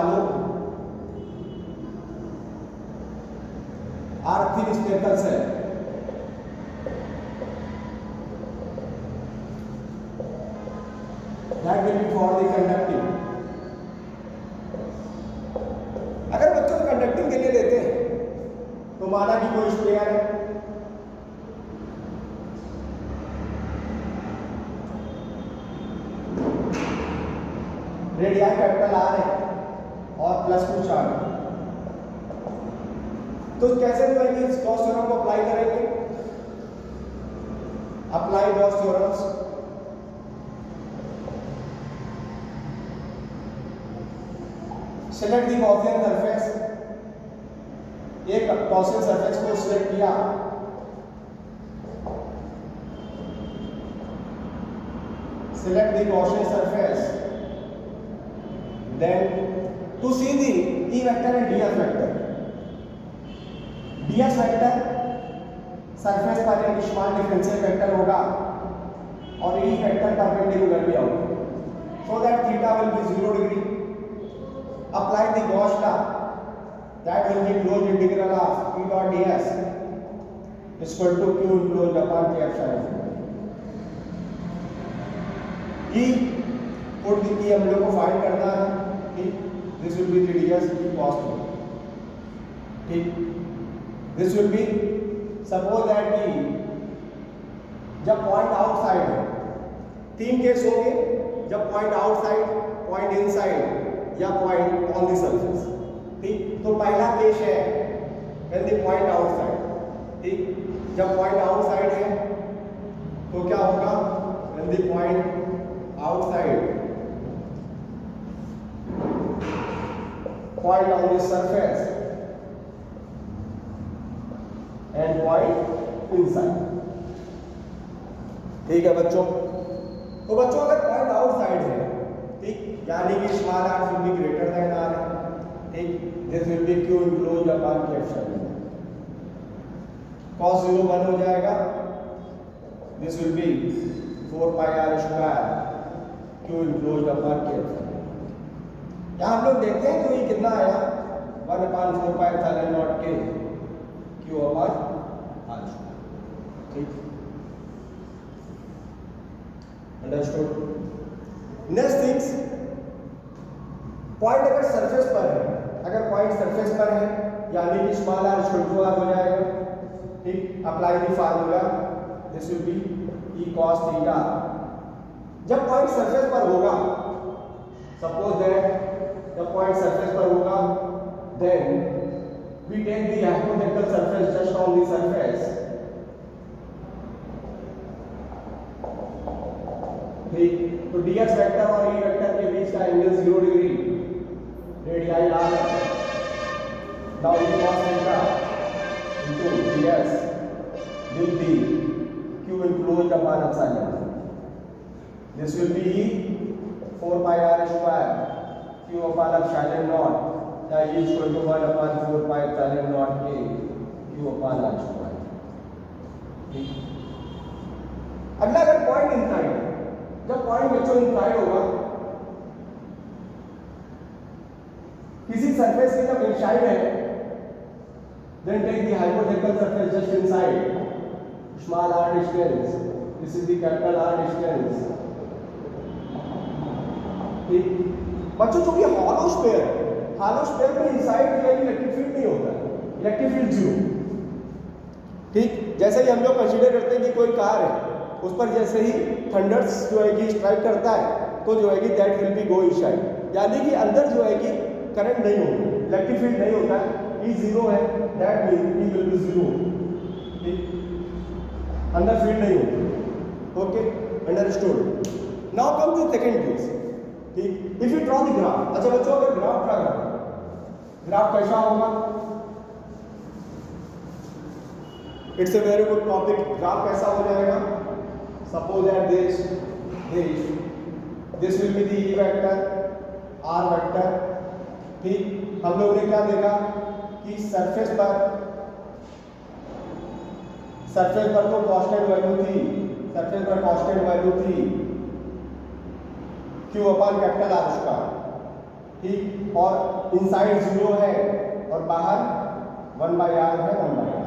shallow, are thin spherical cell. That will be for the conducting. अगर बच्चों को conducting के लिए लेते हैं तो माना कि कोई स्पेयर है, रेडियाई कैपिटल आर है और +2 चार्ज, तो कैसे जो है कि गॉस थ्योरम को अप्लाई करेंगे? Apply Gauss theorems. Select the Gaussian surface, एक गॉसियन सरफेस को सिलेक्ट किया, select the Gaussian surface, then to see the E vector and ds vector. ds vector surface पर एक स्मॉल डिफरेंशियल वेक्टर होगा और E vector perpendicular भी होगा, so that theta will be 0 degree. Apply the Gauss law, that will be closed integral of E dot ds is equal to q enclosed upon k epsilon. E put की हम लोग को find करना है, ठीक, this will B radius की cost, ठीक, this will B suppose that कि जब पॉइंट आउटसाइड है, 3 केस होंगे, जब पॉइंट आउटसाइड, पॉइंट इनसाइड या पॉइंट ऑन द सरफेस, ठीक। तो पहला केस है व्हेन द पॉइंट आउटसाइड, ठीक, जब पॉइंट आउटसाइड है तो क्या होगा? When the point outside, point on the surface and point inside, ठीक है बच्चों। तो बच्चों अगर पॉइंट आउटसाइड है, ठीक, यानी कि small r will be greater than r है, ठीक, this will B q enclosed upon k epsilon, cos 0 1 हो जाएगा, this will B 4 pi r square Q enclosed upon K। यहाँ हम लोग देखते हैं तो ये कितना आया? 1/4 pi epsilon naught K Q upon R, ठीक, अंडरस्टूड। नेक्स्ट थिंग्स, पॉइंट अगर सरफेस पर है, अगर पॉइंट सरफेस पर है यानी कि small r equal to r हो जाएगा, ठीक। Apply the formula, this will be E cos theta. जब पॉइंट सरफेस पर होगा, सपोज दैट जब पॉइंट सरफेस पर होगा, then we take the hypothetical surface just on the surface, ठीक। तो ds वेक्टर और E वेक्टर के बीच का एंगल 0 डिग्री, रेडियाई r है, now E cos theta into ds will be q enclosed upon epsilon. This will be 4 pi r square q upon epsilon naught, that is equal to 1/4 pi epsilon naught k q upon r square, ठीक। अगला अगर point inside, जब point बच्चों inside होगा, किसी surface के जब inside है, then take the hypothetical surface just inside, small r distance, this is the capital R distance, ठीक। बच्चों चूंकि हॉलो स्फीयर है, हॉलो स्फीयर में इनसाइड जो है इलेक्ट्रिक फील्ड नहीं होता है, इलेक्ट्रिक फील्ड 0, ठीक। जैसे ही हम लोग कंसीडर करते हैं कि कोई कार है, उस पर जैसे ही थंडर्स जो है कि स्ट्राइक करता है तो जो है कि that will be go inside, यानी कि अंदर जो है कि करंट नहीं होगा, इलेक्ट्रिक फील्ड नहीं होता है, E 0 है, that means E will be 0, ठीक, अंदर फील्ड नहीं होगा, okay, understood. Now come to second case, ठीक। If you draw the graph, अच्छा बच्चों अगर ग्राफ ड्रा करें, ग्राफ कैसा होगा? It's a very good topic. Graph कैसा हो जाएगा? Suppose that this will be the E vector, R vector, ठीक। हम लोग ने क्या देखा कि सरफेस पर तो कांस्टेंट वैल्यू थी, सरफेस पर कांस्टेंट वैल्यू थी Q upon capital R square, ठीक, और इनसाइड 0 है और बाहर 1/r है 1/r,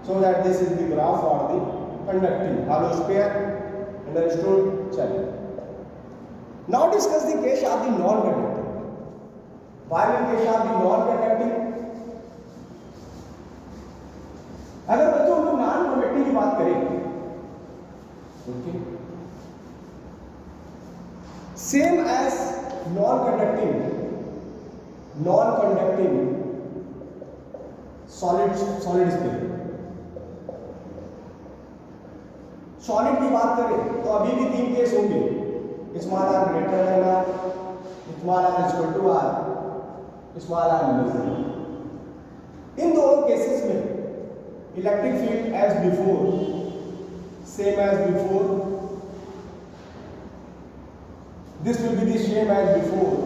so that this is the graph for the conducting hollow sphere. Understood? चलिए, now discuss the case of the non conducting. Why in case of the non conducting, अगर बच्चों हम लोग नॉन कंडक्टिंग की बात करें, okay, same as non conducting solid sphere. Solid की बात करें तो अभी भी 3 केस होंगे, small R greater than R, small R equal to R, small are less than. इन दोनों केसेस में electric field as before, same as before, this will be the same as before।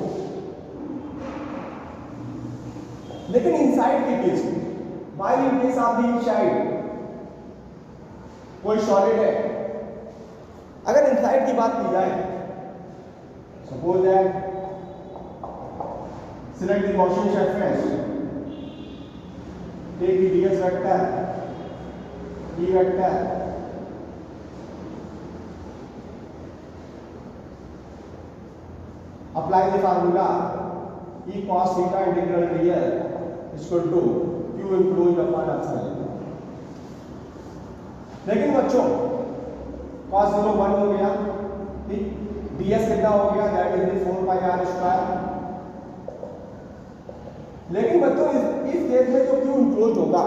लेकिन इनसाइड के case में, while in case of the inside, कोई solid है, अगर inside की बात की जाए, suppose that select the Gaussian surface, take the ds vector, e vector, apply the formula e cos theta integral dl is equal to q enclosed upon epsilon। लेकिन बच्चों cos 0 1 हो गया, ठीक, ds कितना हो गया, दैट इज 4πr²। लेकिन बच्चों इस केस में जो q enclosed होगा